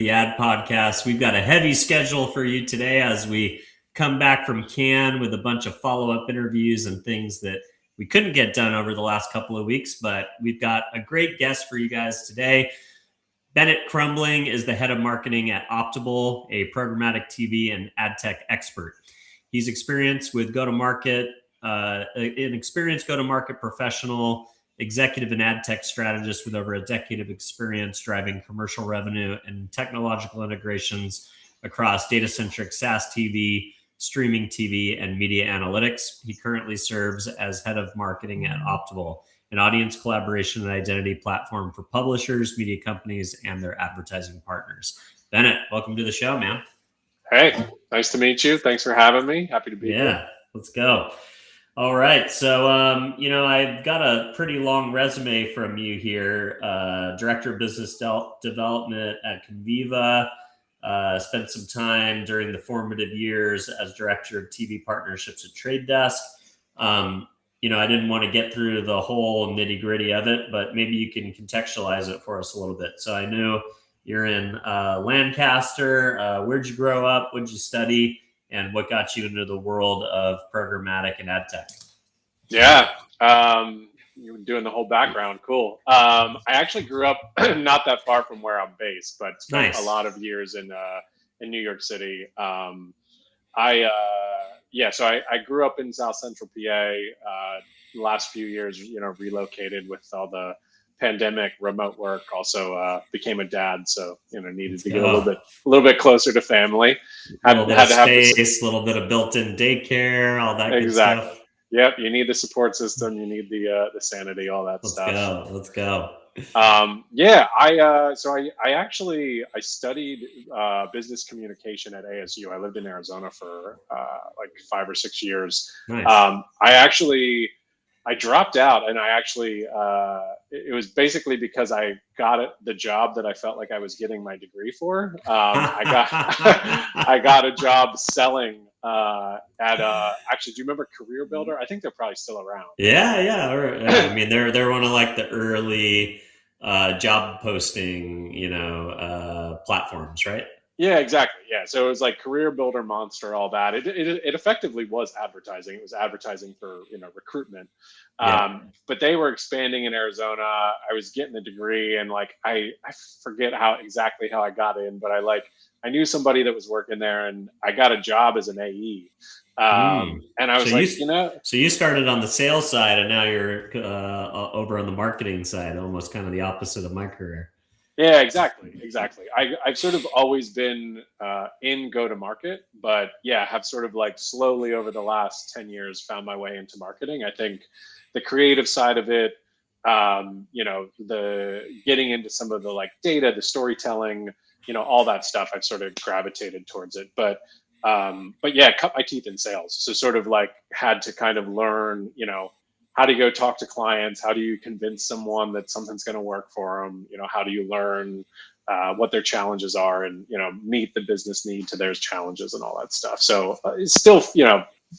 The Ad Podcast. We've got a heavy schedule for you today as we come back from Cannes with a bunch of follow-up interviews and things that we couldn't get done over the last couple of weeks, but we've got a great guest for you guys today. Bennett Crumbling is the head of marketing at Optable, a programmatic TV and AdTech expert. He's experienced with go-to-market, an experienced go-to-market professional, executive and ad tech strategist with over a decade of experience driving commercial revenue and technological integrations across data-centric SaaS TV, streaming TV, and media analytics. He currently serves as head of marketing at Optable, an audience collaboration and identity platform for publishers, media companies, and their advertising partners. Bennett, welcome to the show, man. Hey, nice to meet you. Thanks for having me. Happy to be here. Yeah, let's go. All right. So, I've got a pretty long resume from you here. Director of Business Development at Conviva. Spent some time during the formative years as Director of TV Partnerships at Trade Desk. I didn't want to get through the whole nitty gritty of it, but maybe you can contextualize it for us a little bit. So I know you're in Lancaster. Where'd you grow up? What'd you study? And what got you into the world of programmatic and ad tech? Yeah, you were doing the whole background. Cool. I actually grew up not that far from where I'm based, but spent a lot of years in New York City. So I grew up in South Central PA. The last few years, relocated with all the pandemic, remote work. Also became a dad, so needed to get a little bit closer to family. Had to have space, a little bit of built-in daycare, all that good stuff. Yep, you need the support system, you need the sanity, all that stuff. Let's go. I studied business communication at ASU. I lived in Arizona for like 5 or 6 years. Nice. I dropped out, and it was basically because I got the job that I felt like I was getting my degree for. I got a job selling actually, do you remember Career Builder? I think they're probably still around. Yeah. I mean, they're one of like the early job posting, platforms, right? Yeah, exactly. Yeah. So it was like Career Builder, Monster, all that. It effectively was advertising. It was advertising for, recruitment. But they were expanding in Arizona. I was getting the degree, and like, I forget exactly how I got in, but I knew somebody that was working there, and I got a job as an AE. And I was So you started on the sales side, and now you're over on the marketing side, almost kind of the opposite of my career. Yeah, exactly. I've sort of always been in go-to-market, but have sort of like slowly over the last 10 years found my way into marketing. I think the creative side of it, the getting into some of the like data, the storytelling, all that stuff, I've sort of gravitated towards it. But cut my teeth in sales. So sort of like had to kind of learn, how do you go talk to clients? How do you convince someone that something's going to work for them? How do you learn what their challenges are, and meet the business need to their challenges and all that stuff. So it's still,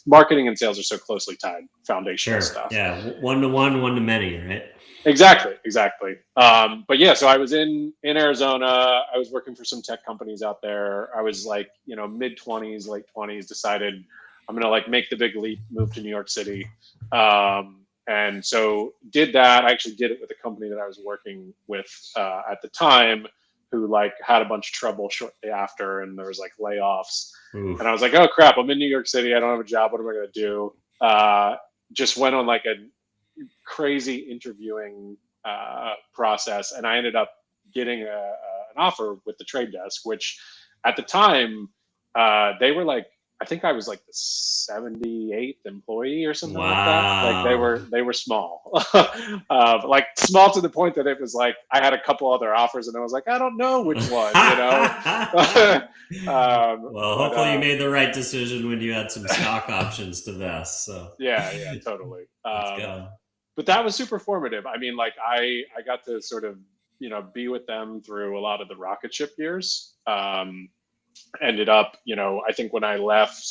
marketing and sales are so closely tied, foundational stuff. Yeah, one to one, one to many, right? Exactly. So I was in Arizona. I was working for some tech companies out there. I was like, mid-20s, late 20s, decided I'm going to like make the big leap, move to New York City. And so did that. I actually did it with a company that I was working with at the time, who like had a bunch of trouble shortly after, and there was like layoffs. Oof. And I was like, oh crap, I'm in New York City. I don't have a job. What am I going to do? Just went on like a crazy interviewing process, and I ended up getting an offer with the Trade Desk, which at the time they were like, I think I was like the 78th employee or something like that. Like they were small, like small to the point that it was like I had a couple other offers, and I was like, I don't know which one, Well, hopefully you made the right decision when you had some stock options to vest. So yeah, totally. Let's go. But that was super formative. I mean, like I got to sort of be with them through a lot of the rocket ship years. Ended up, I think when I left,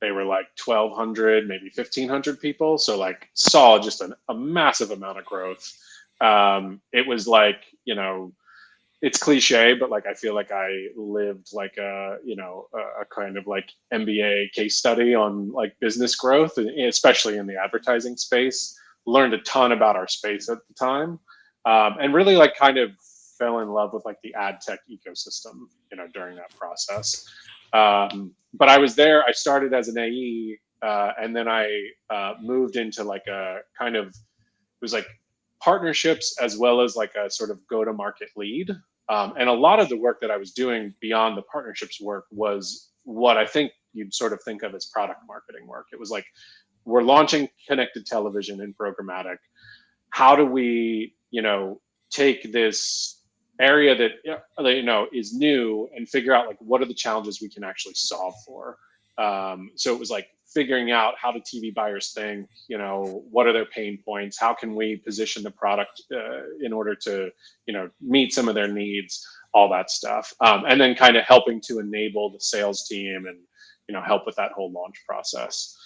they were like 1,200, maybe 1,500 people. So like saw just a massive amount of growth. It was like, it's cliche, but like I feel like I lived like a a kind of like MBA case study on like business growth, and especially in the advertising space. Learned a ton about our space at the time, and really like kind of fell in love with like the ad tech ecosystem, during that process. But I was there. I started as an AE, and then I moved into like a kind of, it was like partnerships as well as like a sort of go-to-market lead. And a lot of the work that I was doing beyond the partnerships work was what I think you'd sort of think of as product marketing work. It was like, we're launching connected television in programmatic. How do we, take this area that is new and figure out like what are the challenges we can actually solve for? So it was like figuring out how do TV buyers think, what are their pain points? How can we position the product in order to, meet some of their needs, all that stuff. And then kind of helping to enable the sales team and, help with that whole launch process.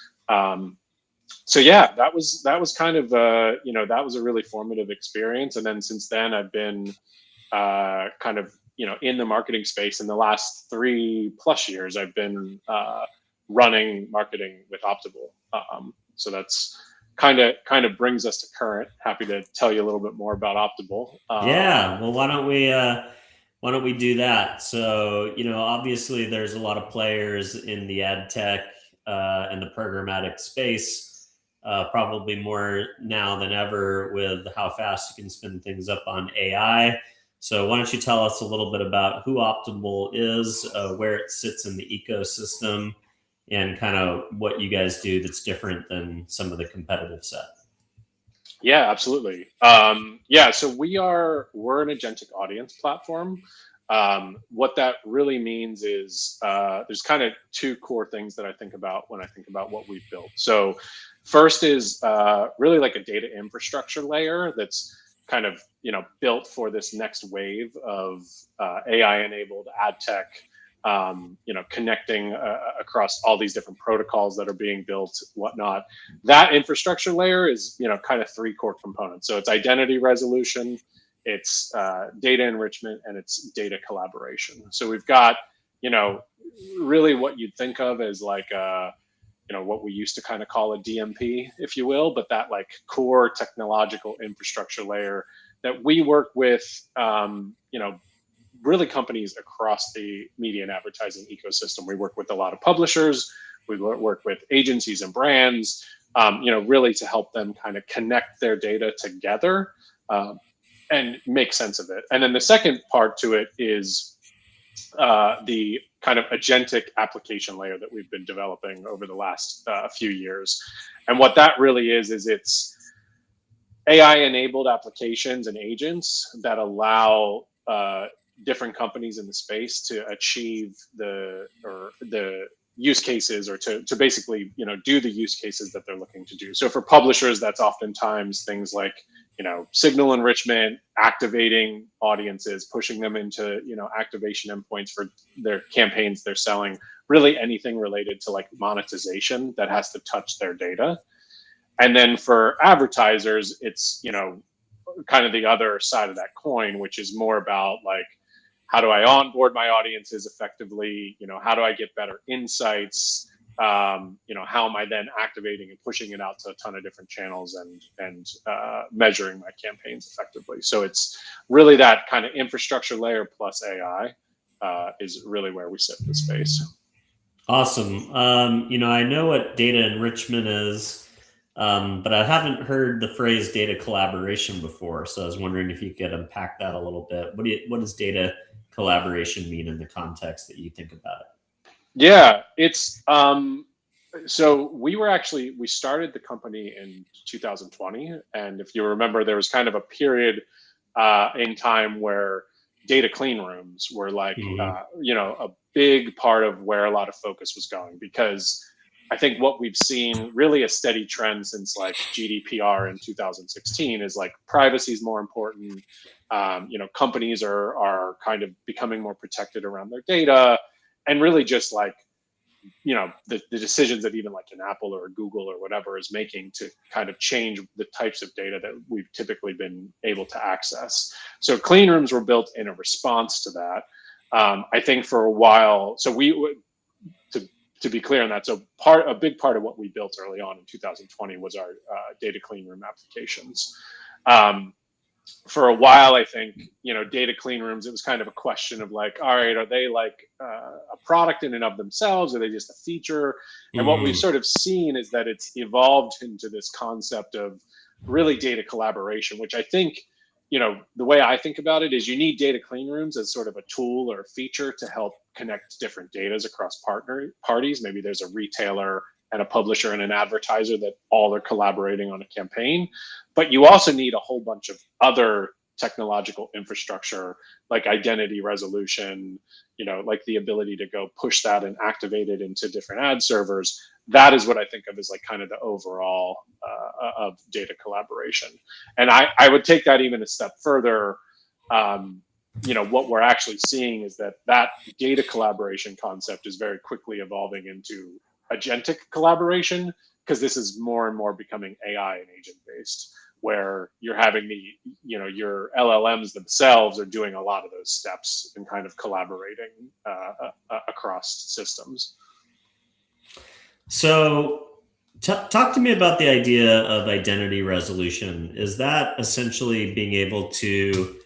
So yeah, that was kind of, that was a really formative experience. And then since then I've been kind of, in the marketing space. In the last 3+ years, I've been running marketing with Optable. So that's kind of brings us to current. Happy to tell you a little bit more about Optable. Yeah. Well, why don't we do that? So, obviously there's a lot of players in the ad tech and the programmatic space. Probably more now than ever with how fast you can spin things up on AI. So why don't you tell us a little bit about who Optable is, where it sits in the ecosystem, and kind of what you guys do that's different than some of the competitive set. Yeah, absolutely. So we're an agentic audience platform. What that really means is there's kind of two core things that I think about when I think about what we've built. So first is really like a data infrastructure layer that's kind of built for this next wave of AI-enabled ad tech. Connecting across all these different protocols that are being built, whatnot. That infrastructure layer is, kind of 3 core components. So it's identity resolution, it's data enrichment, and it's data collaboration. So we've got, really what you'd think of as like, what we used to kind of call a DMP, if you will, but that like core technological infrastructure layer that we work with, really companies across the media and advertising ecosystem. We work with a lot of publishers. We work with agencies and brands, really to help them kind of connect their data together and make sense of it. And then the second part to it is the kind of agentic application layer that we've been developing over the last few years. And what that really is it's AI-enabled applications and agents that allow different companies in the space to achieve the use cases, or to basically do the use cases that they're looking to do. So for publishers, that's oftentimes things like signal enrichment, activating audiences, pushing them into activation endpoints for their campaigns they're selling, really anything related to like monetization that has to touch their data. And then for advertisers, it's kind of the other side of that coin, which is more about like, how do I onboard my audiences effectively? How do I get better insights? How am I then activating and pushing it out to a ton of different channels and measuring my campaigns effectively? So it's really that kind of infrastructure layer plus AI is really where we sit in the space. Awesome. I know what data enrichment is, but I haven't heard the phrase data collaboration before. So I was wondering if you could unpack that a little bit. What does data collaboration mean in the context that you think about it? Yeah, it's so we started the company in 2020, and if you remember, there was kind of a period in time where data clean rooms were like a big part of where a lot of focus was going, because I think what we've seen really a steady trend since like GDPR in 2016 is like privacy is more important. Companies are kind of becoming more protected around their data, and really just like the decisions that even like an Apple or a Google or whatever is making to kind of change the types of data that we've typically been able to access. So clean rooms were built in a response to that. I think for a while, so to be clear on that, so a big part of what we built early on in 2020 was our data clean room applications. For a while, I think, data clean rooms, it was kind of a question of like, all right, are they like a product in and of themselves? Are they just a feature? And what we've sort of seen is that it's evolved into this concept of really data collaboration, which I think, the way I think about it is you need data clean rooms as sort of a tool or a feature to help connect different datas across parties. Maybe there's a retailer and a publisher and an advertiser that all are collaborating on a campaign. But you also need a whole bunch of other technological infrastructure like identity resolution, like the ability to go push that and activate it into different ad servers. That is what I think of as like kind of the overall of data collaboration. And I would take that even a step further. What we're actually seeing is that data collaboration concept is very quickly evolving into agentic collaboration, because this is more and more becoming AI and agent based, where you're having your LLMs themselves are doing a lot of those steps and kind of collaborating across systems. So talk to me about the idea of identity resolution. Is that essentially being able to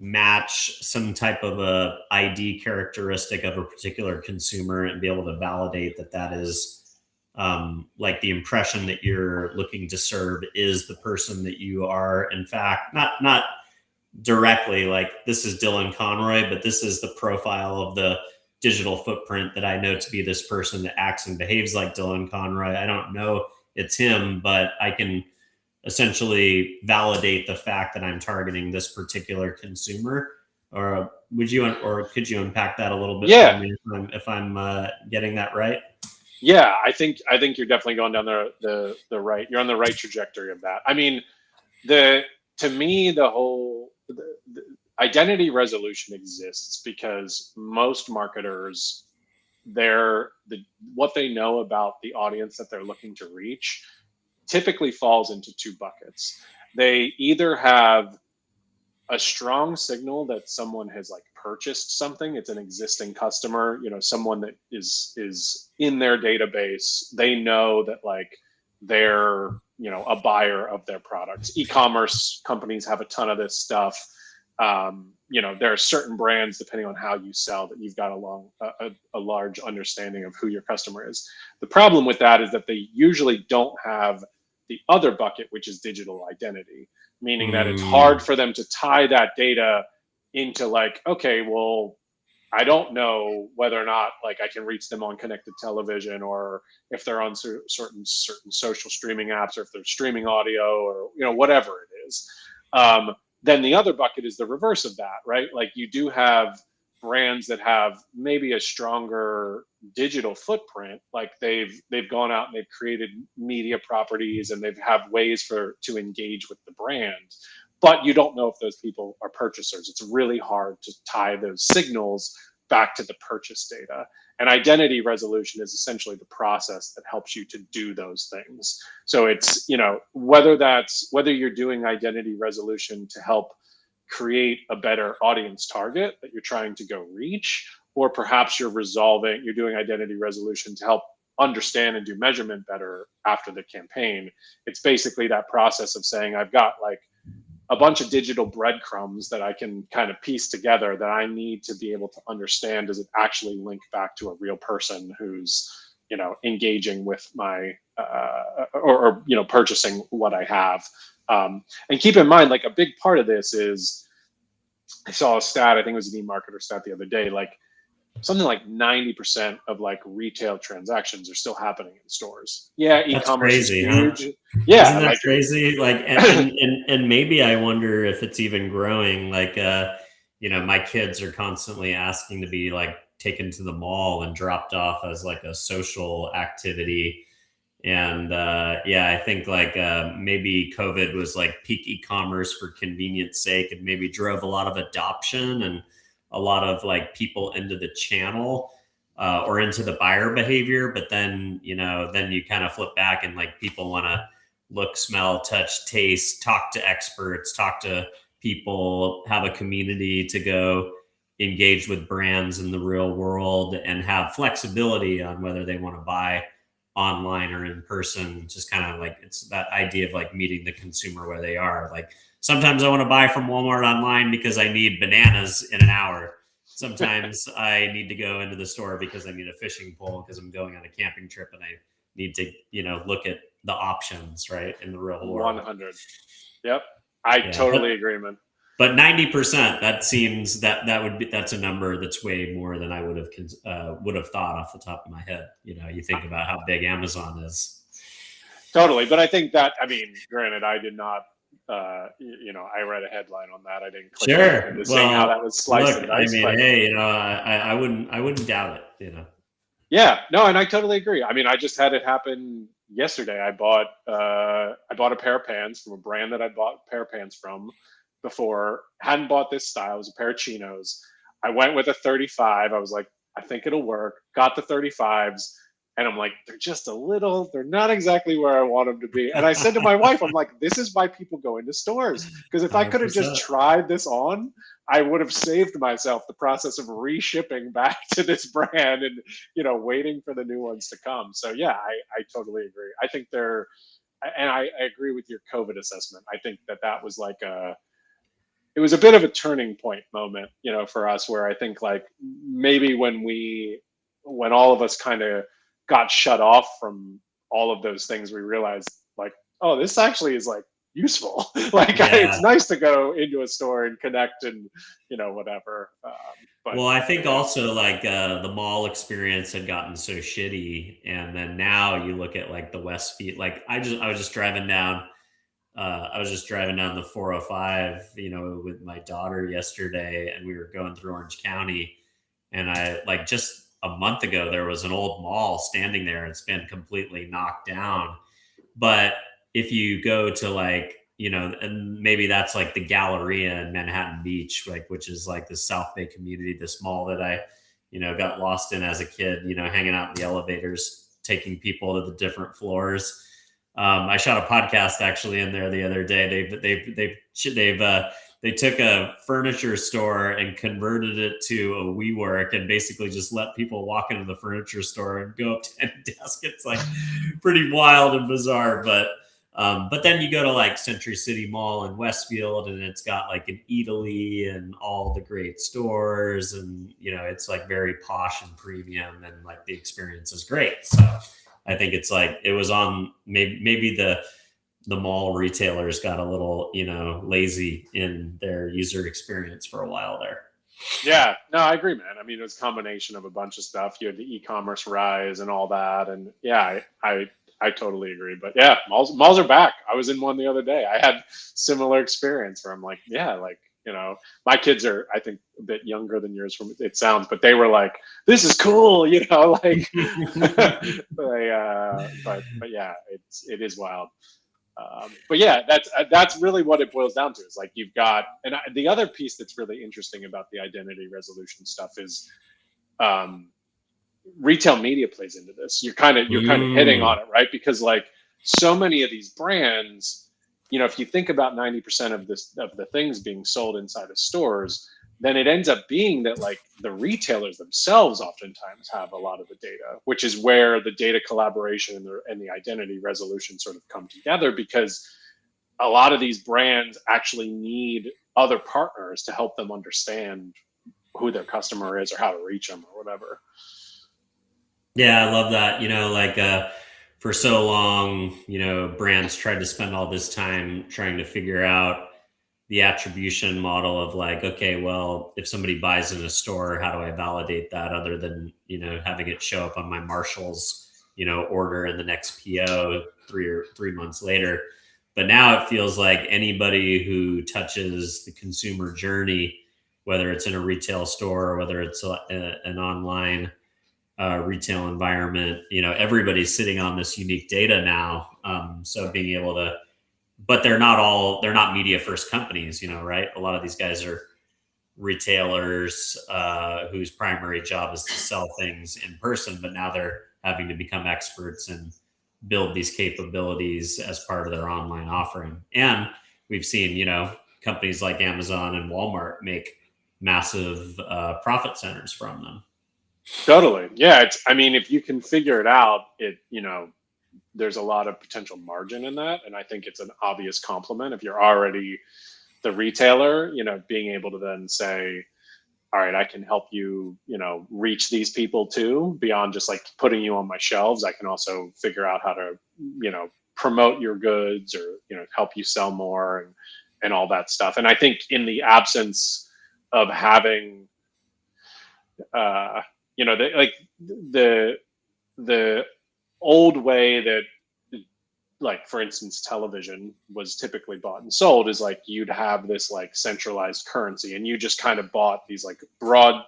match some type of a ID characteristic of a particular consumer and be able to validate that is like the impression that you're looking to serve is the person that you are, in fact, not directly like this is Dylan Conroy, but this is the profile of the digital footprint that I know to be this person that acts and behaves like Dylan Conroy. I don't know it's him, but I can essentially validate the fact that I'm targeting this particular consumer. Or could you unpack that a little bit for me if I'm getting that right? Yeah, I think you're definitely going down the right. You're on the right trajectory of that. I mean, to me, the whole the identity resolution exists because most marketers, what they know about the audience that they're looking to reach typically falls into two buckets. They either have a strong signal that someone has like purchased something. It's an existing customer, someone that is in their database. They know that like they're, a buyer of their products. E-commerce companies have a ton of this stuff. There are certain brands, depending on how you sell, that you've got a large understanding of who your customer is. The problem with that is that they usually don't have the other bucket, which is digital identity, meaning that it's hard for them to tie that data into like, okay, well, I don't know whether or not like I can reach them on connected television, or if they're on certain social streaming apps, or if they're streaming audio, or whatever it is. Then the other bucket is the reverse of that, right? Like you do have brands that have maybe a stronger digital footprint, like they've gone out and they've created media properties and they have ways to engage with the brand, but you don't know if those people are purchasers. It's really hard to tie those signals back to the purchase data. And identity resolution is essentially the process that helps you to do those things. So it's, whether you're doing identity resolution to help create a better audience target that you're trying to go reach, or perhaps you're doing identity resolution to help understand and do measurement better after the campaign. It's basically that process of saying, I've got like a bunch of digital breadcrumbs that I can kind of piece together that I need to be able to understand. Does it actually link back to a real person who's, engaging with my, or purchasing what I have? And keep in mind, like a big part of this is, I saw a stat, I think it was an eMarketer stat the other day, like something like 90% of like retail transactions are still happening in stores. Yeah, e-commerce is huge. Huh? Yeah, isn't that crazy? Like, and maybe I wonder if it's even growing. Like, my kids are constantly asking to be like taken to the mall and dropped off as like a social activity. And I think like maybe COVID was like peak e-commerce for convenience sake, and maybe drove a lot of adoption and a lot of like people into the channel. or into the buyer behavior. But then, then you kind of flip back and like people want to look, smell, touch, taste, talk to experts, talk to people, have a community to go engage with brands in the real world, and have flexibility on whether they want to buy online or in person. Just kind of like, it's that idea of like meeting the consumer where they are. Like sometimes I want to buy from Walmart online because I need bananas in an hour. Sometimes I need to go into the store because I need a fishing pole because I'm going on a camping trip and I need to, look at the options, right, in the real world. 100. Yep. I totally agree, man. But 90%, that seems that's a number that's way more than I would have thought off the top of my head. You think about how big Amazon is. Totally. But I think that, granted, I did not, I read a headline on that. I didn't click into seeing how that was sliced and diced. Hey, I wouldn't doubt it, Yeah, no, and I totally agree. I just had it happen yesterday. I bought a pair of pants from a brand that I bought a pair of pants from before. Hadn't bought this style. It was a pair of chinos. I went with a 35. I was like, I think it'll work. Got the 35s. And I'm like, they're not exactly where I want them to be. And I said to my wife, I'm like, this is why people go into stores. Because if I could have just tried this on, I would have saved myself the process of reshipping back to this brand and, waiting for the new ones to come. So yeah, I totally agree. I think I agree with your COVID assessment. I think that was like it was a bit of a turning point moment, for us, where I think like maybe when all of us kind of got shut off from all of those things, we realized like, oh, this actually is like useful. It's nice to go into a store and connect and, whatever. Well, I think also like the mall experience had gotten so shitty. And then now you look at like the Westfield, like I was just driving down the 405, with my daughter yesterday, and we were going through Orange County, and I like just a month ago, there was an old mall standing there. It's been completely knocked down. But if you go to like, and maybe that's like the Galleria in Manhattan Beach, like, which is like the South Bay community, this mall that I, got lost in as a kid, hanging out in the elevators, taking people to the different floors. I shot a podcast actually in there the other day. They took a furniture store and converted it to a WeWork and basically just let people walk into the furniture store and go up to any desk. It's like pretty wild and bizarre. But then you go to like Century City Mall in Westfield, and it's got like an Eataly and all the great stores, and it's like very posh and premium, and like the experience is great. So I think it's like it was on maybe the mall retailers got a little, lazy in their user experience for a while there. Yeah, no, I agree, man. It was a combination of a bunch of stuff. You had the e-commerce rise and all that. And yeah, I totally agree. But yeah, malls are back. I was in one the other day. I had similar experience where I'm like, yeah, like, my kids are, I think, a bit younger than yours from it sounds, but they were like, this is cool, like, but yeah, it is wild. But yeah, that's really what it boils down to. Is like you've got, and the other piece that's really interesting about the identity resolution stuff is retail media plays into this. You're kind of hitting on it, right? Because like so many of these brands, if you think about 90% of the things being sold inside of stores, then it ends up being that like the retailers themselves oftentimes have a lot of the data, which is where the data collaboration and the identity resolution sort of come together, because a lot of these brands actually need other partners to help them understand who their customer is or how to reach them or whatever. Yeah, I love that. For so long, brands tried to spend all this time trying to figure out the attribution model of like, okay, well, if somebody buys in a store, how do I validate that other than, having it show up on my Marshall's, order in the next PO 3 months later. But now it feels like anybody who touches the consumer journey, whether it's in a retail store or whether it's an online retail environment, everybody's sitting on this unique data now. So being able to, but they're not media first companies, right? A lot of these guys are retailers whose primary job is to sell things in person, but now they're having to become experts and build these capabilities as part of their online offering. And we've seen, companies like Amazon and Walmart make massive profit centers from them. Totally. Yeah. I mean, if you can figure it out, there's a lot of potential margin in that. And I think it's an obvious compliment if you're already the retailer, being able to then say, all right, I can help you, reach these people too, beyond just like putting you on my shelves. I can also figure out how to, promote your goods or, help you sell more and all that stuff. And I think in the absence of having, the old way that, like, for instance, television was typically bought and sold is like you'd have this like centralized currency and you just kind of bought these like broad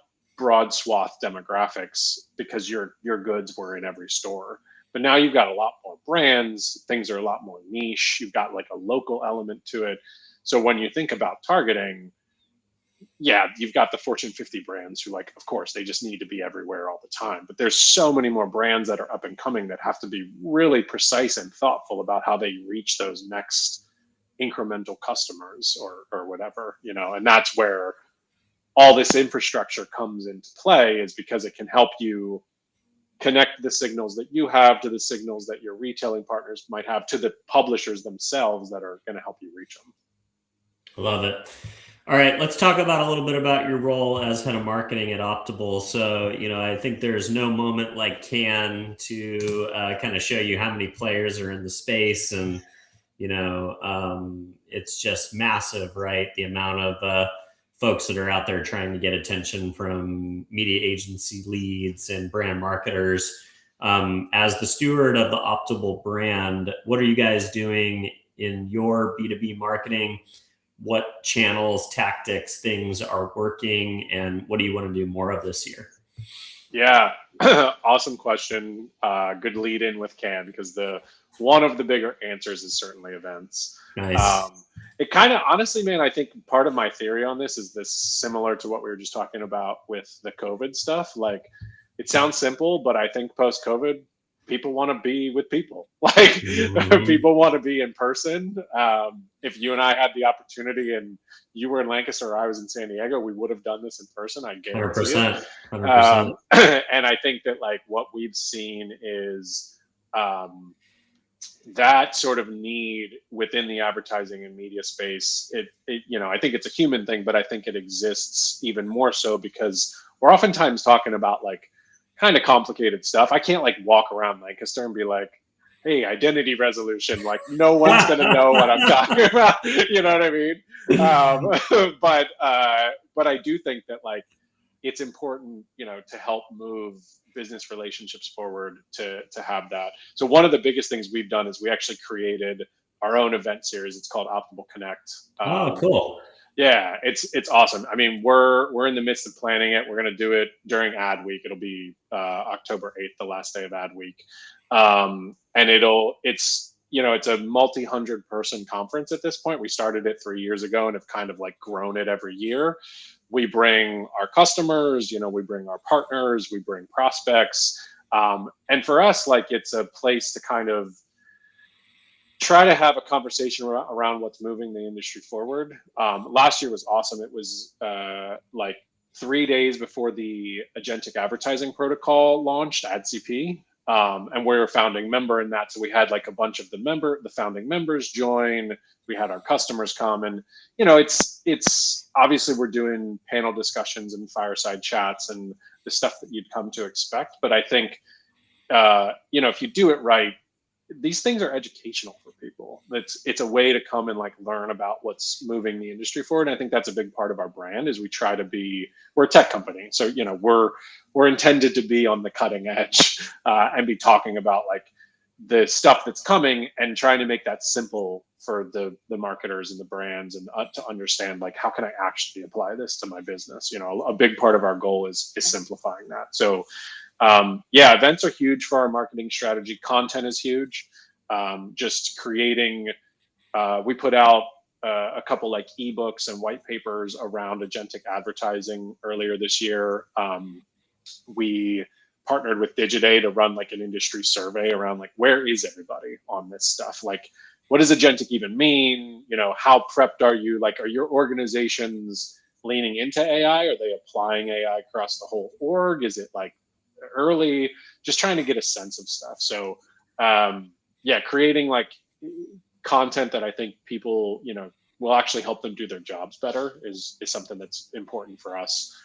swath demographics because your goods were in every store. But now you've got a lot more brands, things are a lot more niche, you've got like a local element to it. So when you think about targeting, yeah, you've got the Fortune 50 brands who, like, of course, they just need to be everywhere all the time. But there's so many more brands that are up and coming that have to be really precise and thoughtful about how they reach those next incremental customers or whatever, and that's where all this infrastructure comes into play, is because it can help you connect the signals that you have to the signals that your retailing partners might have to the publishers themselves that are going to help you reach them. Love it. All right, let's talk about a little bit about your role as head of marketing at Optable. So, I think there's no moment like Cannes to kind of show you how many players are in the space, and it's just massive, right? The amount of folks that are out there trying to get attention from media agency leads and brand marketers. As the steward of the Optable brand, what are you guys doing in your B2B marketing? What channels, tactics, things are working, and what do you want to do more of this year? Yeah, awesome question. Good lead in with Cannes, because one of the bigger answers is certainly events. Nice. It kind of, honestly, man, I think part of my theory on this is similar to what we were just talking about with the COVID stuff. Like, it sounds simple, but I think post-COVID, people want to be with people. Like, people want to be in person. If you and I had the opportunity and you were in Lancaster or I was in San Diego, we would have done this in person. I guarantee 100%, it. 100%. And I think that, like, what we've seen is that sort of need within the advertising and media space. I think it's a human thing, but I think it exists even more so because we're oftentimes talking about like kind of complicated stuff. I can't like walk around Lancaster and be like, hey, identity resolution. Like, no one's going to know what I'm talking about. You know what I mean? But I do think that, like, it's important, to help move business relationships forward to have that. So one of the biggest things we've done is we actually created our own event series. It's called Optable Connect. Oh, cool. Yeah, it's awesome. I mean, we're in the midst of planning it. We're going to do it during Ad Week. It'll be October 8th, the last day of Ad Week. And it's a multi-100 person conference at this point. We started it 3 years ago and have kind of like grown it every year. We bring our customers, we bring our partners, we bring prospects. And for us, like, it's a place to kind of try to have a conversation around what's moving the industry forward. Last year was awesome. It was like 3 days before the agentic advertising protocol launched, AdCP. And we're a founding member in that. So we had like a bunch of the founding members join. We had our customers come, and, it's obviously we're doing panel discussions and fireside chats and the stuff that you'd come to expect. But I think, if you do it right, these things are educational for people. It's a way to come and like learn about what's moving the industry forward. And I think that's a big part of our brand is we're a tech company. So, we're intended to be on the cutting edge and be talking about like the stuff that's coming and trying to make that simple for the marketers and the brands and to understand, like, how can I actually apply this to my business? A big part of our goal is simplifying that. So events are huge for our marketing strategy. Content is huge. Just creating, we put out a couple like ebooks and white papers around agentic advertising earlier this year. We partnered with Digiday to run like an industry survey around like, where is everybody on this stuff? Like, what does agentic even mean? You know, how prepped are you? Like, are your organizations leaning into AI? Are they applying AI across the whole org? Is it like early? Just trying to get a sense of stuff. So yeah, creating like content that I think people, you know, will actually help them do their jobs better is something that's important for us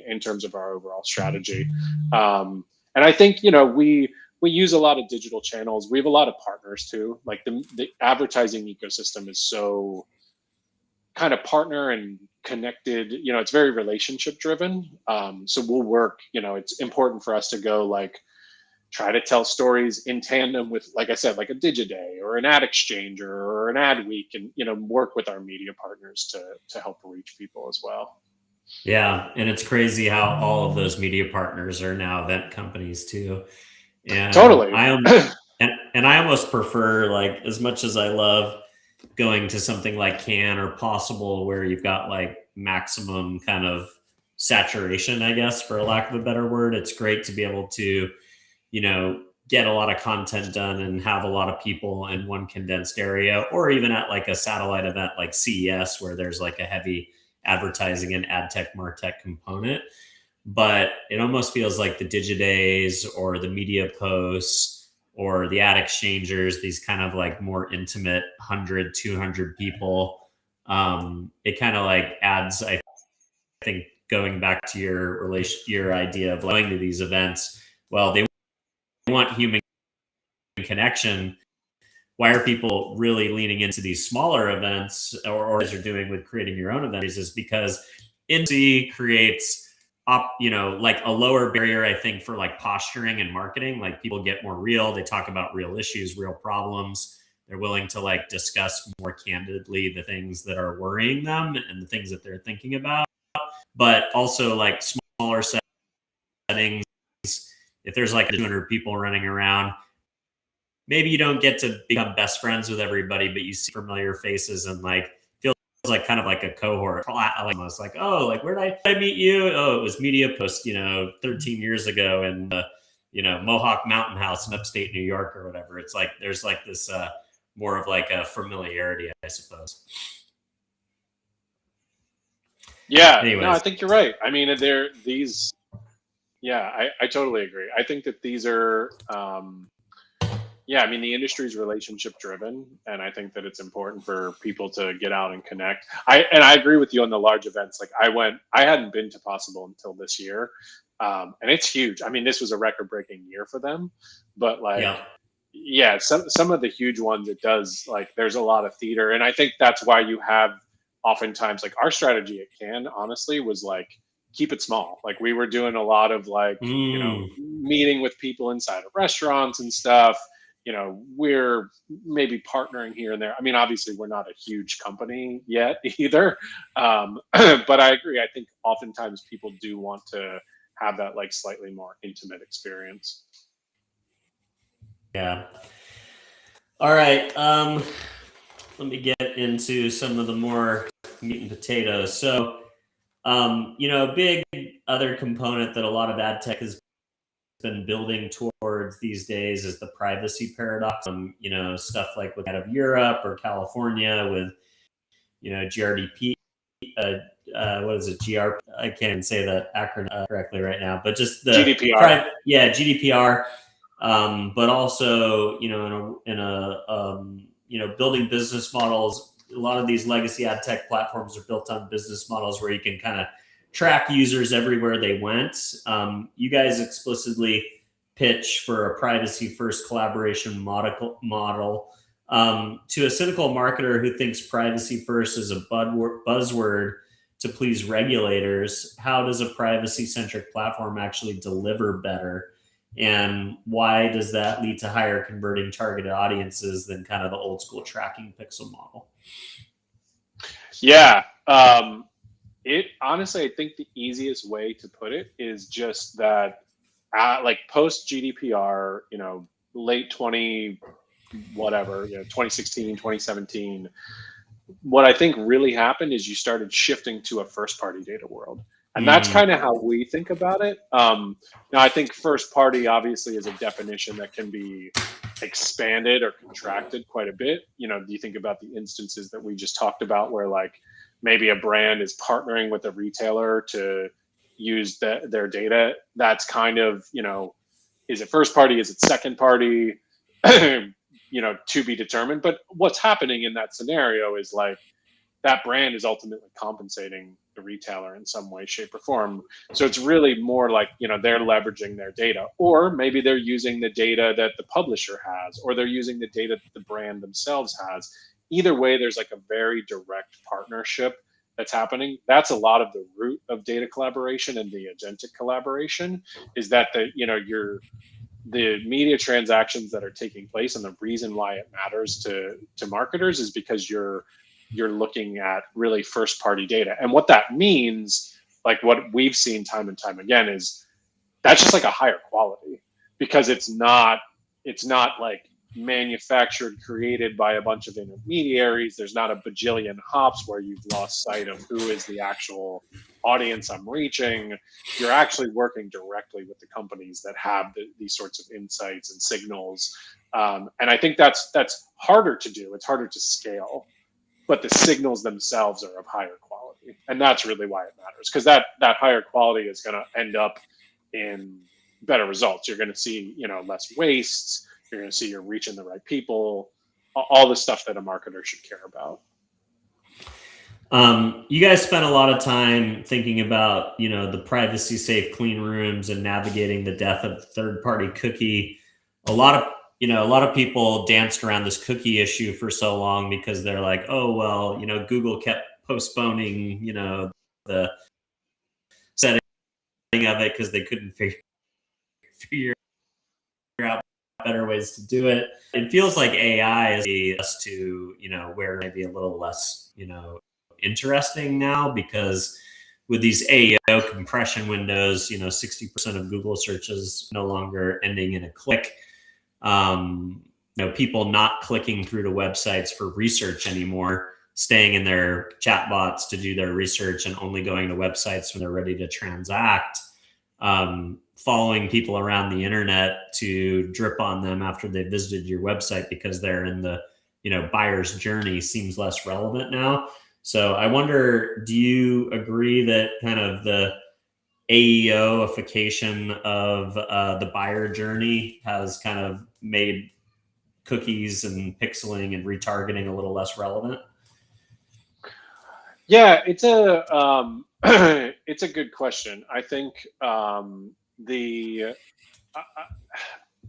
in terms of our overall strategy. And I think, you know, we use a lot of digital channels. We have a lot of partners too. Like the advertising ecosystem is so kind of partner and connected, you know, it's very relationship driven. So we'll work, you know, it's important for us to go like, try to tell stories in tandem with, like I said, like a Digiday or an ad exchanger or an ad week, and, you know, work with our media partners to help reach people as well. Yeah, and it's crazy how all of those media partners are now event companies too. And Totally. and I almost prefer, like, as much as I love going to something like Cannes or Possible, where you've got like maximum kind of saturation, I guess, for a lack of a better word. It's great to be able to, you know, get a lot of content done and have a lot of people in one condensed area, or even at like a satellite event like CES, where there's like a heavy advertising and AdTech, MarTech component. But it almost feels like the Digidays or the media posts or the ad exchangers, these kind of like more intimate 100, 200 people. It kind of like adds, I think, going back to your idea of going to these events. Well, they want human connection. Why are people really leaning into these smaller events, or as you're doing with creating your own events, is because NC creates you know, like a lower barrier, I think, for like posturing and marketing. Like, people get more real. They talk about real issues, real problems. They're willing to like discuss more candidly the things that are worrying them and the things that they're thinking about. But also like smaller settings, if there's like 200 people running around, maybe you don't get to become best friends with everybody, but you see familiar faces and like feels like kind of like a cohort, almost like, oh, like, where did I meet you? Oh, it was Media Post, you know, 13 years ago in the, you know, Mohawk Mountain House in upstate New York or whatever. It's like there's like this more of like a familiarity, I suppose. Yeah, Anyways. no, I think you're right. I mean, yeah, I totally agree. I think that these are, yeah, I mean, the industry is relationship driven, and I think that it's important for people to get out and connect. I agree with you on the large events. Like, I hadn't been to Possible until this year, and it's huge. I mean, this was a record breaking year for them, but like, yeah, some of the huge ones, it does, like, there's a lot of theater, and I think that's why you have oftentimes, like, our strategy at Cannes, honestly, was like, keep it small. Like, we were doing a lot of like, you know, meeting with people inside of restaurants and stuff. You know, we're maybe partnering here and there. I mean, obviously we're not a huge company yet either. But I agree. I think oftentimes people do want to have that like slightly more intimate experience. Yeah. All right. Let me get into some of the more meat and potatoes. So, you know, a big other component that a lot of ad tech has been building towards these days is the privacy paradox. You know, stuff like out of Europe or California with, you know, GRDP. What is it? I can't even say that acronym correctly right now, but just the GDPR. GDPR. But also, you know, in a you know, building business models. A lot of these legacy ad tech platforms are built on business models where you can kind of track users everywhere they went. You guys explicitly pitch for a privacy first collaboration model. To a cynical marketer who thinks privacy first is a buzzword to please regulators, how does a privacy centric platform actually deliver better? And why does that lead to higher converting targeted audiences than kind of the old school tracking pixel model? Yeah. It honestly, I think the easiest way to put it is just that, like, post GDPR, you know, late 20, whatever, you know, 2016, 2017, what I think really happened is you started shifting to a first party data world. And that's Mm, kind of how we think about it. Now, I think first party obviously is a definition that can be expanded or contracted quite a bit. You know, you think about the instances that we just talked about where like maybe a brand is partnering with a retailer to use their data. That's kind of, you know, is it first party? Is it second party? You know, to be determined. But what's happening in that scenario is like that brand is ultimately compensating the retailer in some way, shape, or form. So it's really more like, you know, they're leveraging their data, or maybe they're using the data that the publisher has, or they're using the data that the brand themselves has. Either way, there's like a very direct partnership that's happening. That's a lot of the root of data collaboration and the agentic collaboration is that you know, the media transactions that are taking place and the reason why it matters to marketers is because you're looking at really first party data. And what that means, like what we've seen time and time again, is that's just like a higher quality because it's not like manufactured, created by a bunch of intermediaries. There's not a bajillion hops where you've lost sight of who is the actual audience I'm reaching. You're actually working directly with the companies that have these sorts of insights and signals. And I think that's harder to do. It's harder to scale, but the signals themselves are of higher quality, and that's really why it matters, because that higher quality is going to end up in better results. You're going to see, you know, less wastes. You're going to see you're reaching the right people, all the stuff that a marketer should care about. You guys spent a lot of time thinking about, you know, the privacy safe clean rooms and navigating the death of the third party cookie. A lot of people danced around this cookie issue for so long because they're like, oh, well, you know, Google kept postponing, you know, the setting of it because they couldn't figure out better ways to do it. It feels like AI is us to, you know, where maybe a little less, you know, interesting now because with these AEO compression windows, you know, 60% of Google searches no longer ending in a click. You know, people not clicking through to websites for research anymore, staying in their chatbots to do their research and only going to websites when they're ready to transact. Following people around the internet to drip on them after they visited your website because they're in the, you know, buyer's journey seems less relevant now. So I wonder, do you agree that kind of the AEOification of the buyer journey has kind of made cookies and pixeling and retargeting a little less relevant? Yeah, it's a it's a good question. I think the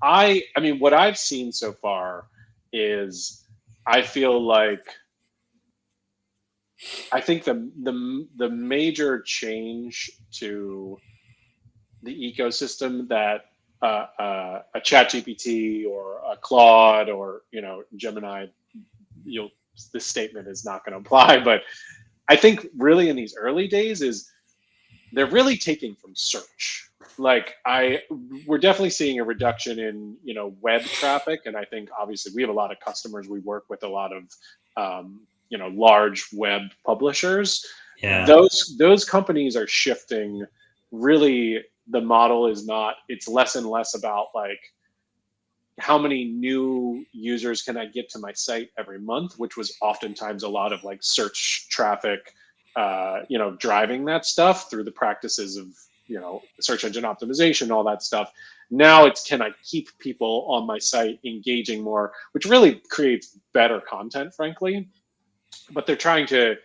I mean, what I've seen so far is I feel like I think the major change to the ecosystem that a Chat GPT or a Claude or, you know, Gemini, you'll this statement is not going to apply, but I think really in these early days is they're really taking from search. Like we're definitely seeing a reduction in, you know, web traffic, and I think obviously we have a lot of customers. We work with a lot of you know, large web publishers. Yeah. Those companies are shifting. Really, the model is not. It's less and less about like how many new users can I get to my site every month, which was oftentimes a lot of like search traffic, you know, driving that stuff through the practices of, you know, search engine optimization, all that stuff. Now it's, can I keep people on my site engaging more, which really creates better content, frankly. But they're trying to,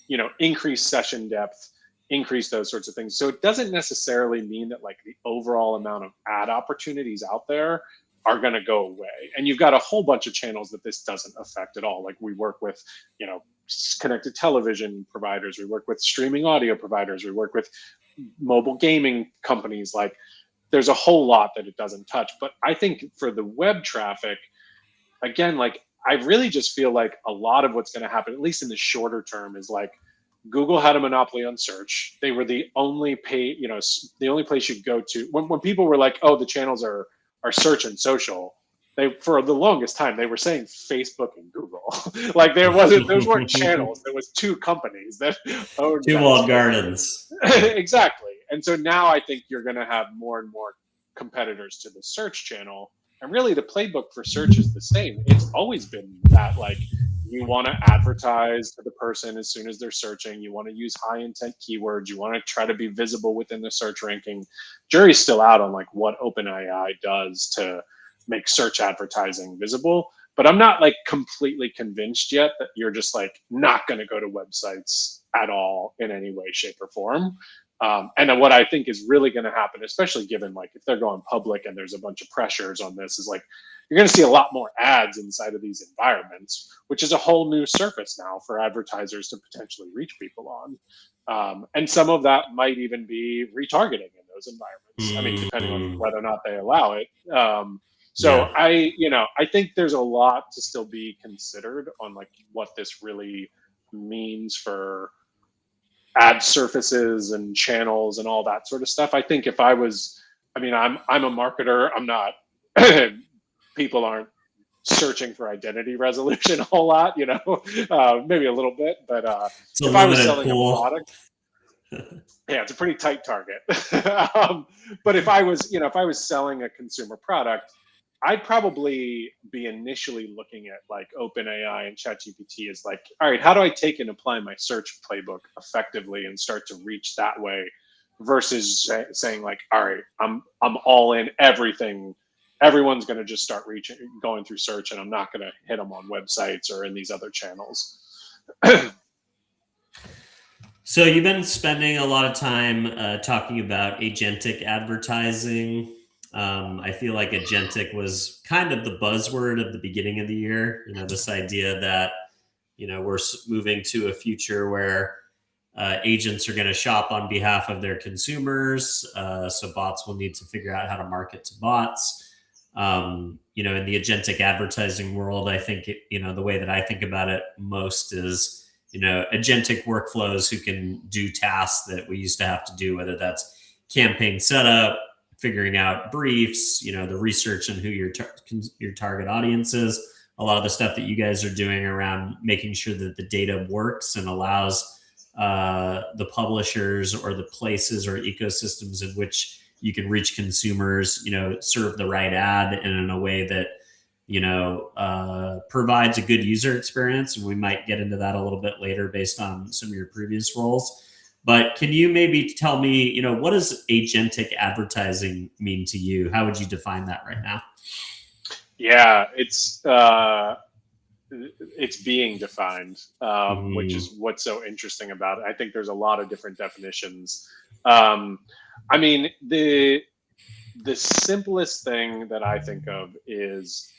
you know, increase session depth, increase those sorts of things. So it doesn't necessarily mean that like the overall amount of ad opportunities out there are going to go away. And you've got a whole bunch of channels that this doesn't affect at all. Like we work with, you know, connected television providers, we work with streaming audio providers, we work with mobile gaming companies. Like there's a whole lot that it doesn't touch. But I think for the web traffic, again, like I really just feel like a lot of what's going to happen, at least in the shorter term, is like Google had a monopoly on search. They were the only you know, the only place you go to when people were like, oh, the channels are search and social. for the longest time, they were saying Facebook and Google. Like those weren't channels. There was two companies that owned two that walled space. gardens. Exactly. And so now I think you're going to have more and more competitors to the search channel. And really the playbook for search is the same. It's always been that, like, you want to advertise to the person as soon as they're searching. You want to use high intent keywords. You want to try to be visible within the search ranking. Jury's still out on like what OpenAI does to make search advertising visible. But I'm not like completely convinced yet that you're just like not going to go to websites at all in any way, shape, or form. And then what I think is really going to happen, especially given like if they're going public and there's a bunch of pressures on this, is like you're going to see a lot more ads inside of these environments, which is a whole new surface now for advertisers to potentially reach people on. And some of that might even be retargeting in those environments. I mean, depending on whether or not they allow it. So yeah. I think there's a lot to still be considered on like what this really means for ad surfaces and channels and all that sort of stuff. I think if I was, I'm a marketer. I'm not, people aren't searching for identity resolution a whole lot, maybe a little bit, but if I was selling a product, yeah, it's a pretty tight target. But if I was selling a consumer product, I'd probably be initially looking at like OpenAI and ChatGPT as like, all right, how do I take and apply my search playbook effectively and start to reach that way, versus saying like, all right, I'm all in everything. Everyone's going to just start going through search, and I'm not going to hit them on websites or in these other channels. So you've been spending a lot of time talking about agentic advertising. I feel like agentic was kind of the buzzword of the beginning of the year. This idea that, we're moving to a future where agents are going to shop on behalf of their consumers. So bots will need to figure out how to market to bots. In the agentic advertising world, I think, the way that I think about it most is, agentic workflows who can do tasks that we used to have to do, whether that's campaign setup, figuring out briefs, the research on who your target audience is, a lot of the stuff that you guys are doing around making sure that the data works and allows the publishers or the places or ecosystems in which you can reach consumers, serve the right ad and in a way that, provides a good user experience. And we might get into that a little bit later based on some of your previous roles. But can you maybe tell me, what does agentic advertising mean to you? How would you define that right now? Yeah, it's being defined, which is what's so interesting about it. I think there's a lot of different definitions. The simplest thing that I think of is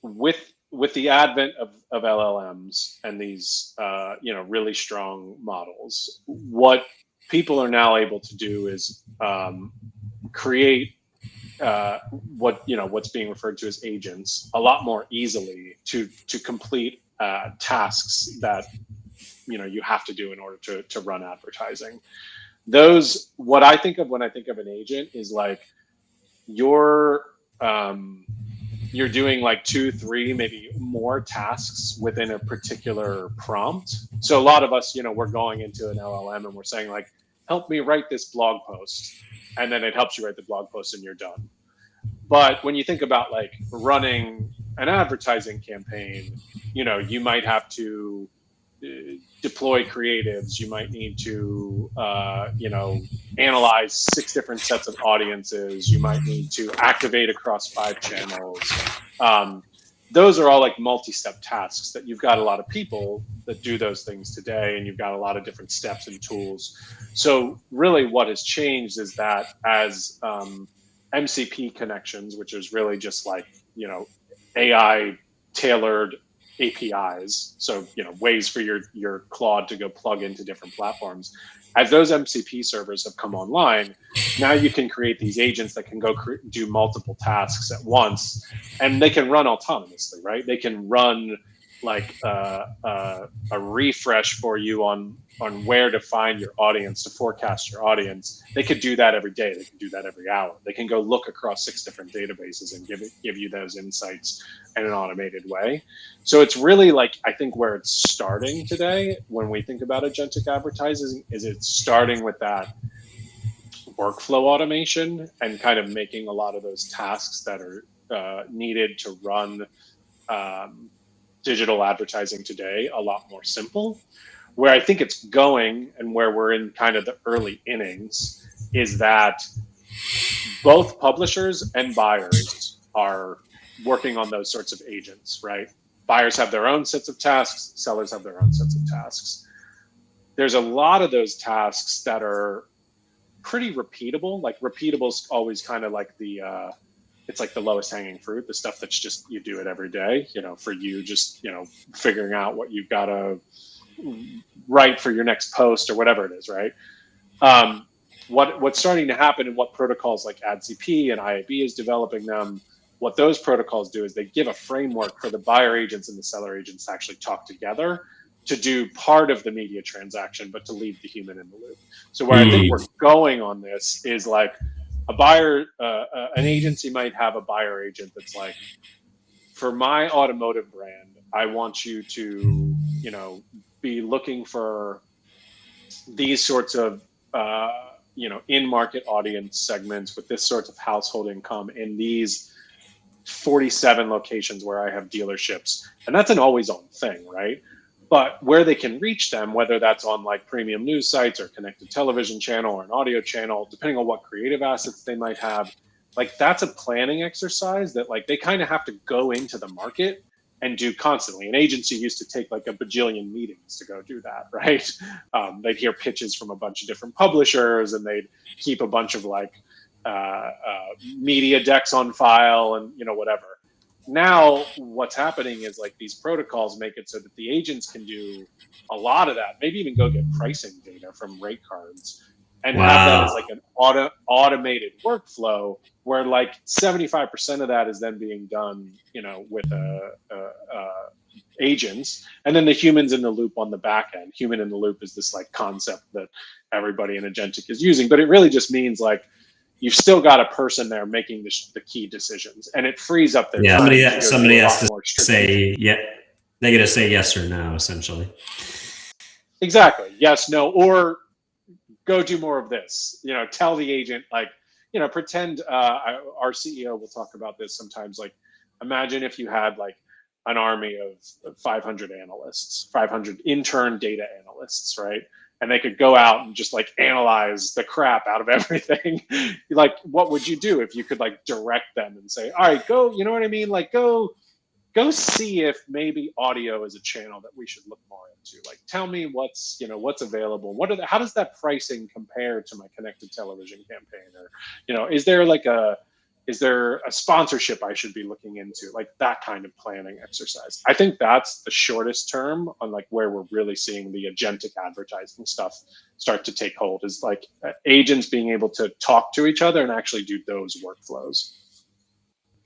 with the advent of LLMs and these really strong models, what people are now able to do is create what's being referred to as agents a lot more easily to complete tasks that you have to do in order to run advertising. What I think of when I think of an agent is like you're doing like 2, 3, maybe more tasks within a particular prompt. So a lot of us, we're going into an LLM and we're saying like, help me write this blog post. And then it helps you write the blog post and you're done. But when you think about like running an advertising campaign, you might have to deploy creatives. You might need to, analyze 6 different sets of audiences. You might need to activate across 5 channels. Those are all like multi-step tasks that you've got a lot of people that do those things today, and you've got a lot of different steps and tools. So really what has changed is that as MCP connections, which is really just like, AI tailored APIs. So, ways for your Claude to go plug into different platforms. As those MCP servers have come online, now you can create these agents that can go do multiple tasks at once, and they can run autonomously, right? They can run like a refresh for you on where to find your audience, to forecast your audience. They could do that every day. They can do that every hour. They can go look across 6 different databases and give you those insights in an automated way. So it's really like, I think where it's starting today when we think about agentic advertising is it's starting with that workflow automation and kind of making a lot of those tasks that are needed to run digital advertising today a lot more simple. Where I think it's going and where we're in kind of the early innings is that both publishers and buyers are working on those sorts of agents, right? Buyers have their own sets of tasks, sellers have their own sets of tasks. There's a lot of those tasks that are pretty repeatable. Like repeatable is always kind of like it's like the lowest hanging fruit, the stuff that's just, you do it every day, for you, just, figuring out what you've got to write for your next post or whatever it is, right? What's starting to happen and what protocols like AdCP and IAB is developing them, what those protocols do is they give a framework for the buyer agents and the seller agents to actually talk together to do part of the media transaction, but to leave the human in the loop. So where I think we're going on this is like a buyer, an agency might have a buyer agent that's like, for my automotive brand, I want you to, be looking for these sorts of, in-market audience segments with this sort of household income in these 47 locations where I have dealerships. And that's an always on thing, right? But where they can reach them, whether that's on like premium news sites or connected television channel or an audio channel, depending on what creative assets they might have, like that's a planning exercise that like they kind of have to go into the market and do constantly. An agency used to take like a bajillion meetings to go do that, right? They'd hear pitches from a bunch of different publishers and they'd keep a bunch of like media decks on file and, whatever. Now what's happening is like these protocols make it so that the agents can do a lot of that, maybe even go get pricing data from rate cards and have that as like an automated workflow where like 75% of that is then being done, with agents, and then the humans in the loop on the back end. Human in the loop is this like concept that everybody in agentic is using, but it really just means like you've still got a person there making the key decisions, and it frees up their time. Somebody has to say, yeah, they got to say yes or no, essentially. Exactly. Yes, no, or go do more of this. Tell the agent, like, pretend. Our CEO will talk about this sometimes. Like, imagine if you had like an army of 500 analysts, 500 intern data analysts, right? And they could go out and just like analyze the crap out of everything. Like, what would you do if you could like direct them and say, all right, go, you know what I mean? Like, go see if maybe audio is a channel that we should look more into. Like, tell me what's available. How does that pricing compare to my connected television campaign? Or, is there a sponsorship I should be looking into? Like that kind of planning exercise. I think that's the shortest term on like where we're really seeing the agentic advertising stuff start to take hold, is like agents being able to talk to each other and actually do those workflows.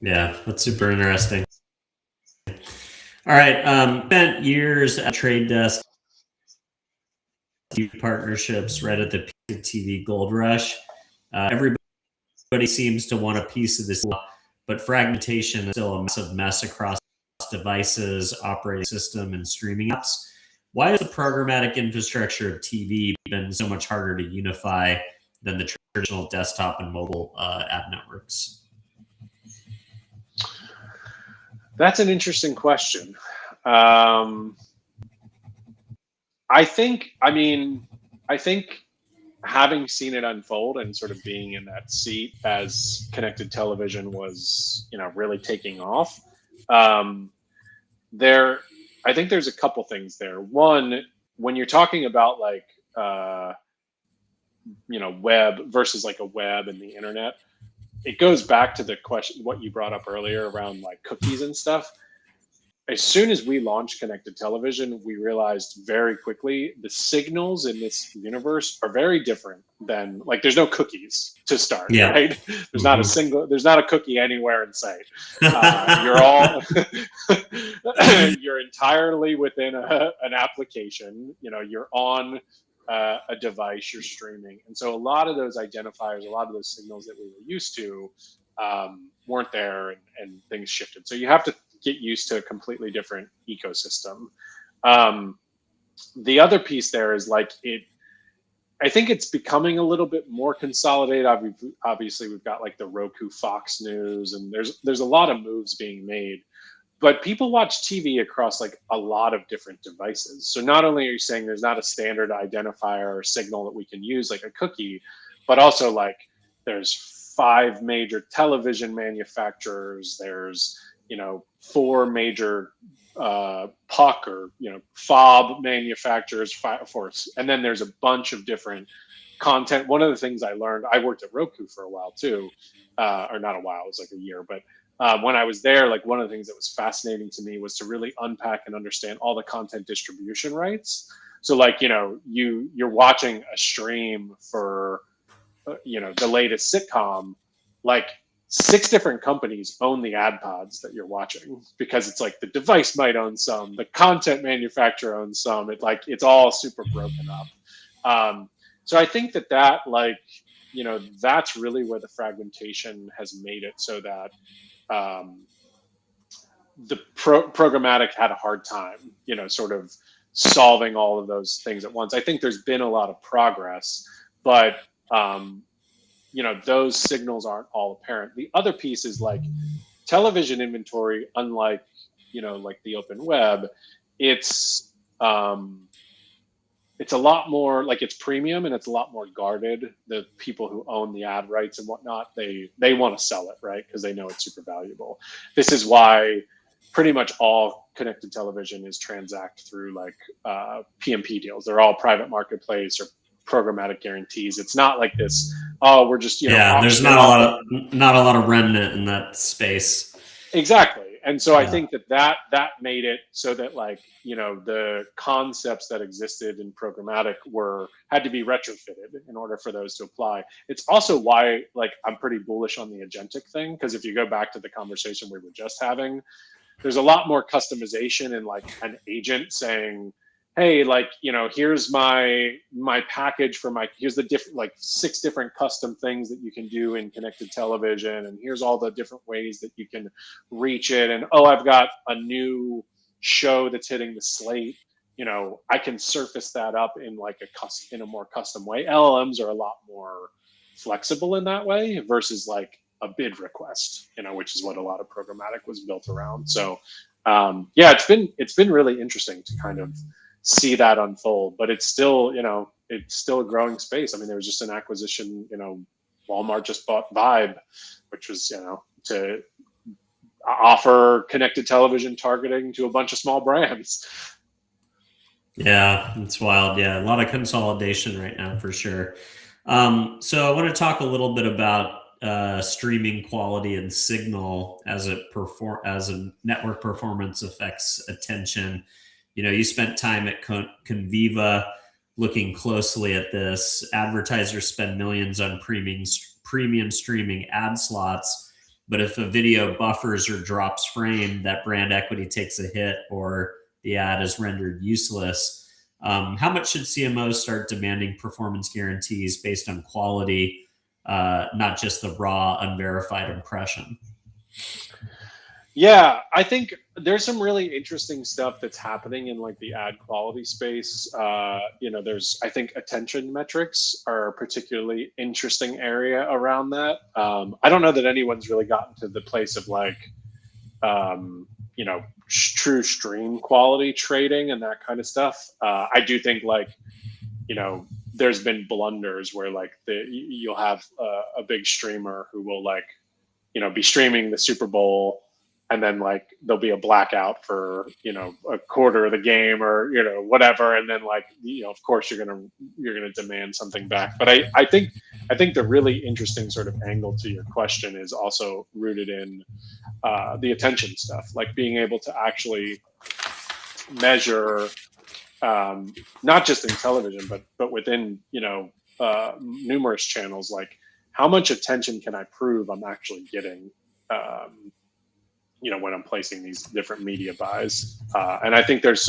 Yeah, that's super interesting. All right, spent years at Trade Desk, partnerships right at the peak of TV gold rush. Everybody seems to want a piece of this, but fragmentation is still a massive mess across devices, operating system, and streaming apps. Why has the programmatic infrastructure of TV been so much harder to unify than the traditional desktop and mobile ad networks? That's an interesting question. I think having seen it unfold and sort of being in that seat as connected television was, really taking off, I think there's a couple things there. One, when you're talking about like, web versus like a web and the internet, it goes back to the question, what you brought up earlier around like cookies and stuff. as soon as we launched connected television, we realized very quickly the signals in this universe are very different than, like, there's no cookies to start, Yeah. right? There's not a cookie anywhere in sight. You're all, you're entirely within an application. You're on a device, you're streaming. And so a lot of those identifiers, a lot of those signals that we were used to weren't there, and things shifted. So you have to get used to a completely different ecosystem. The other piece there is like I think it's becoming a little bit more consolidated. Obviously, we've got like the Roku, Fox News, and there's a lot of moves being made. But people watch TV across like a lot of different devices. So not only are you saying there's not a standard identifier or signal that we can use like a cookie, but also like there's 5 major television manufacturers. There's 4 major puck or fob manufacturers, and then there's a bunch of different content. One of the things I learned, I worked at Roku for a while too, or not a while, it was like a year, but when I was there, like one of the things that was fascinating to me was to really unpack and understand all the content distribution rights. So like, you're watching a stream for, the latest sitcom, like 6 different companies own the ad pods that you're watching, because it's like the device might own some, the content manufacturer owns some. It's all super broken up. So I think that like, that's really where the fragmentation has made it so that the programmatic had a hard time, sort of solving all of those things at once. I think there's been a lot of progress, but those signals aren't all apparent. The other piece is like television inventory, unlike like the open web, it's a lot more like, it's premium and it's a lot more guarded. The people who own the ad rights and whatnot, they want to sell it, right? Because they know it's super valuable. This is why pretty much all connected television is transact through like PMP deals. They're all private marketplace or programmatic guarantees. It's not like this, we're just there's not a lot of remnant in that space. Exactly. And so I think that made it so that like, the concepts that existed in programmatic had to be retrofitted in order for those to apply. It's also why like I'm pretty bullish on the agentic thing, because if you go back to the conversation we were just having, there's a lot more customization and like an agent saying, hey, like, here's my package for here's the different, like 6 different custom things that you can do in connected television. And here's all the different ways that you can reach it. And, I've got a new show that's hitting the slate. I can surface that up in like in a more custom way. LLMs are a lot more flexible in that way versus like a bid request, which is what a lot of programmatic was built around. So, it's been really interesting to kind of see that unfold, but it's still a growing space. I mean, there was just an acquisition, Walmart just bought Vibe, which was, to offer connected television targeting to a bunch of small brands. Yeah, it's wild. Yeah, a lot of consolidation right now for sure. So I want to talk a little bit about streaming quality and signal as a network performance affects attention. You spent time at Conviva looking closely at this. Advertisers spend millions on premium streaming ad slots, but if a video buffers or drops frame, that brand equity takes a hit or the ad is rendered useless. How much should CMOs start demanding performance guarantees based on quality, not just the raw, unverified impression? Yeah, I think there's some really interesting stuff that's happening in like the ad quality space. There's, I think attention metrics are a particularly interesting area around that. I don't know that anyone's really gotten to the place of like, true stream quality trading and that kind of stuff. I do think like, there's been blunders where like you'll have a big streamer who will like, be streaming the Super Bowl, and then like there'll be a blackout for a quarter of the game or whatever, and then like of course you're gonna demand something back. But I think I think the really interesting sort of angle to your question is also rooted in the attention stuff, like being able to actually measure, not just in television, but within, numerous channels, like how much attention can I prove I'm actually getting, when I'm placing these different media buys. And I think there's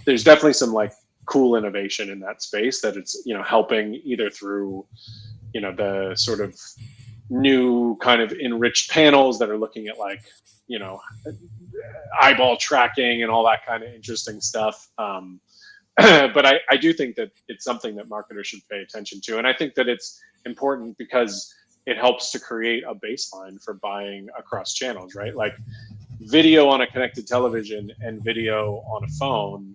definitely some like cool innovation in that space that it's, helping either through, the sort of new kind of enriched panels that are looking at like, eyeball tracking and all that kind of interesting stuff. But I do think that it's something that marketers should pay attention to. And I think that it's important because it helps to create a baseline for buying across channels, right? Like video on a connected television and video on a phone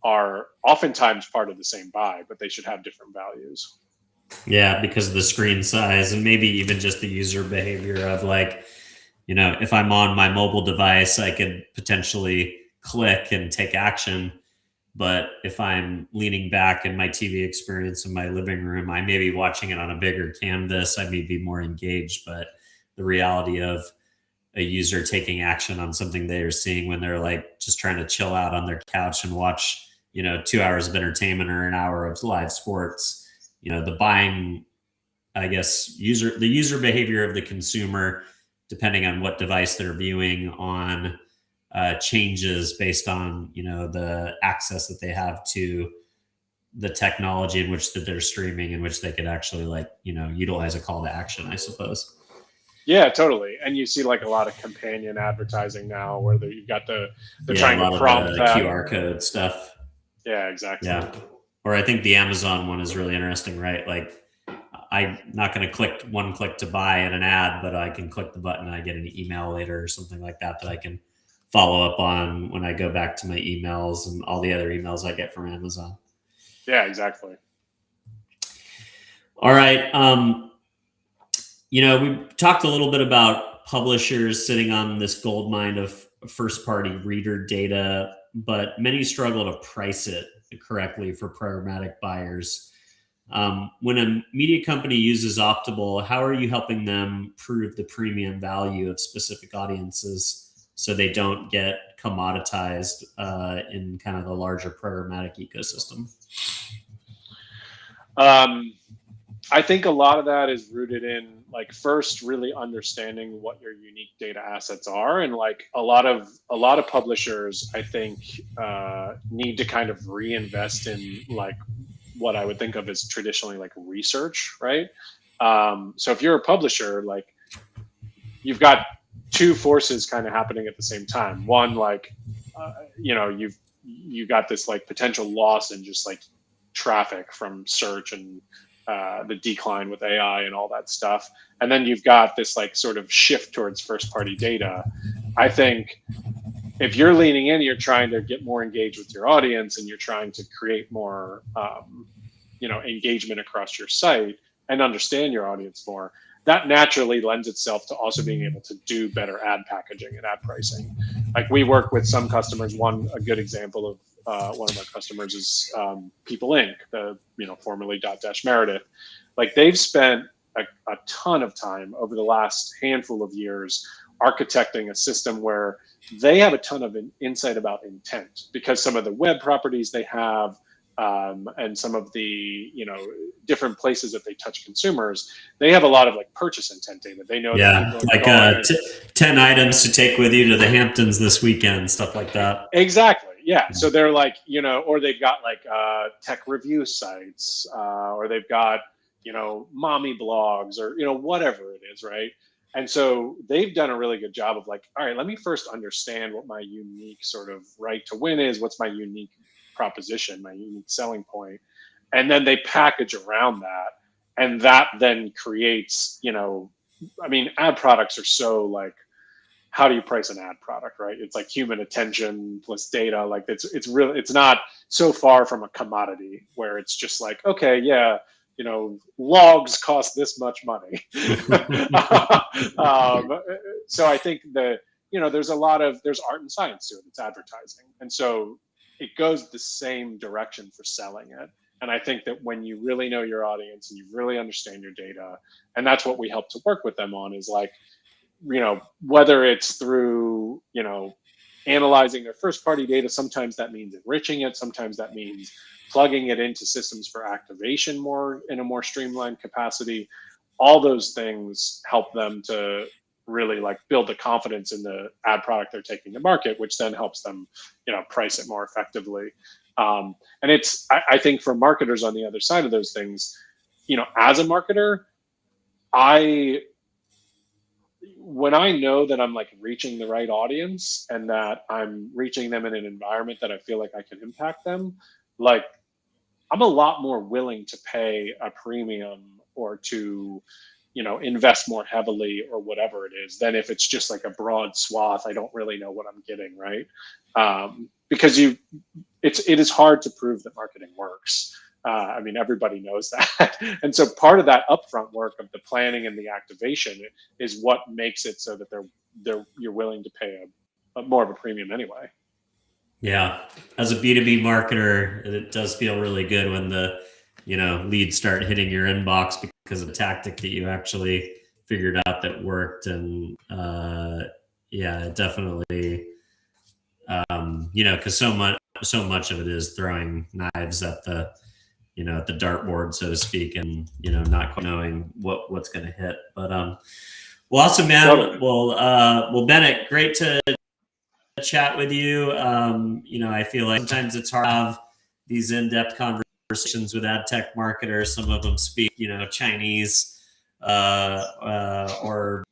are oftentimes part of the same buy, but they should have different values. Yeah, because of the screen size and maybe even just the user behavior of like, if I'm on my mobile device, I could potentially click and take action. But if I'm leaning back in my TV experience in my living room, I may be watching it on a bigger canvas. I may be more engaged, but the reality of a user taking action on something they are seeing when they're like just trying to chill out on their couch and watch, 2 hours of entertainment or an hour of live sports, the buying, I guess, the user behavior of the consumer, depending on what device they're viewing on, changes based on the access that they have to the technology in which that they're streaming, in which they could actually utilize a call to action, I suppose. Yeah, totally. And you see like a lot of companion advertising now where you've got the trying to prompt that QR code stuff. Yeah, exactly. Yeah. Or I think the Amazon one is really interesting, right? Like I'm not going to click one click to buy at an ad, but I can click the button and I get an email later or something like that I can follow up on when I go back to my emails and all the other emails I get from Amazon. Yeah, exactly. All right. We talked a little bit about publishers sitting on this gold mine of first-party reader data, but many struggle to price it correctly for programmatic buyers. When a media company uses Optable, how are you helping them prove the premium value of specific audiences so they don't get commoditized in kind of the larger programmatic ecosystem? I think a lot of that is rooted in like first really understanding what your unique data assets are, and like a lot of publishers I think need to kind of reinvest in like what I would think of as traditionally like research, right? So if you're a publisher, like you've got two forces kind of happening at the same time. One, like you've got this like potential loss in just like traffic from search and the decline with AI and all that stuff. And then you've got this like sort of shift towards first party data. I think if you're leaning in, you're trying to get more engaged with your audience and you're trying to create more, engagement across your site and understand your audience more. That naturally lends itself to also being able to do better ad packaging and ad pricing. Like we work with some customers. A good example of one of our customers is People Inc., formerly Dotdash Meredith. Like they've spent a ton of time over the last handful of years architecting a system where they have a ton of insight about intent, because some of the web properties they have and some of the different places that they touch consumers, they have a lot of like purchase intent data. They know that like 10 items to take with you to the Hamptons this weekend, stuff like that. Exactly. Yeah. So they're like, or they've got like tech review sites, or they've got, mommy blogs, or, whatever it is. Right. And so they've done a really good job of like, all right, let me first understand what my unique sort of right to win is. What's my unique proposition, my unique selling point. And then they package around that. And that then creates, ad products are so like, how do you price an ad product, right? It's like human attention plus data. Like it's not so far from a commodity where it's just like, okay, yeah, logs cost this much money. So I think that, there's art and science to it. It's advertising. And so it goes the same direction for selling it. And I think that when you really know your audience and you really understand your data, and that's what we help to work with them on, is like, whether it's through, analyzing their first party data, sometimes that means enriching it, sometimes that means plugging it into systems for activation more in a more streamlined capacity. All those things help them to really like build the confidence in the ad product they're taking to market, which then helps them, price it more effectively. And I think for marketers on the other side of those things, as a marketer, when I know that I'm like reaching the right audience and that I'm reaching them in an environment that I feel like I can impact them, like I'm a lot more willing to pay a premium or to, invest more heavily or whatever it is than if it's just like a broad swath. I don't really know what I'm getting, right? Because it is hard to prove that marketing works. I mean, everybody knows that. And so part of that upfront work of the planning and the activation is what makes it so that you're willing to pay a more of a premium anyway. Yeah. As a B2B marketer, it does feel really good when the, leads start hitting your inbox because of a tactic that you actually figured out that worked. And yeah, definitely, because so much of it is throwing knives at the, at the dartboard, so to speak, and, not quite knowing what's going to hit. But, well, awesome, man. Totally. Well, Bennett, great to chat with you. I feel like sometimes it's hard to have these in-depth conversations with ad tech marketers. Some of them speak, Chinese, or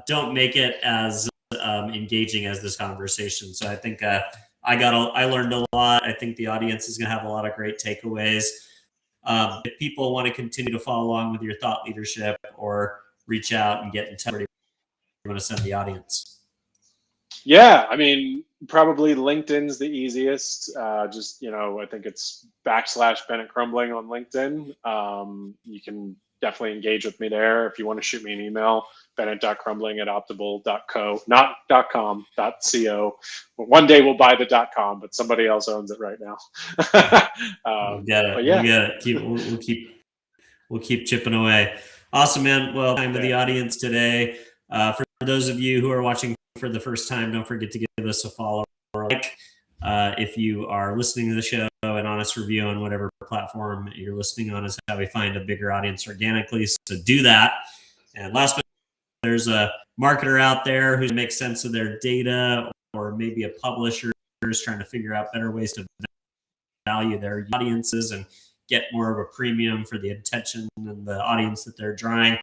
don't make it as engaging as this conversation. So I think I learned a lot. I think the audience is going to have a lot of great takeaways. If people want to continue to follow along with your thought leadership or reach out and get in touch, where do you want to send the audience? Yeah, I mean, probably LinkedIn's the easiest. Just, I think it's /Bennett Crumbling on LinkedIn. You can definitely engage with me there. If you want to shoot me an email, bennett.crumbling@optable.co, not .com, .co. One day we'll buy the .com, but somebody else owns it right now. We'll get it. But yeah. We'll get it. We'll keep chipping away. Awesome, man. Well, time with the audience today. For those of you who are watching for the first time, don't forget to give us a follow or a like. If you are listening to the show, an honest review on whatever platform you're listening on is how we find a bigger audience organically. So do that. And last but there's a marketer out there who makes sense of their data, or maybe a publisher is trying to figure out better ways to value their audiences and get more of a premium for the attention and the audience that they're drawing,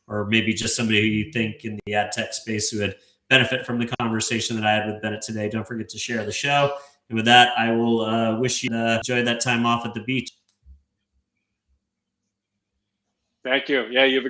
or maybe just somebody who you think in the ad tech space who would benefit from the conversation that I had with Bennett today. Don't forget to share the show. And with that, I will wish you to enjoy that time off at the beach. Thank you. Yeah, you have a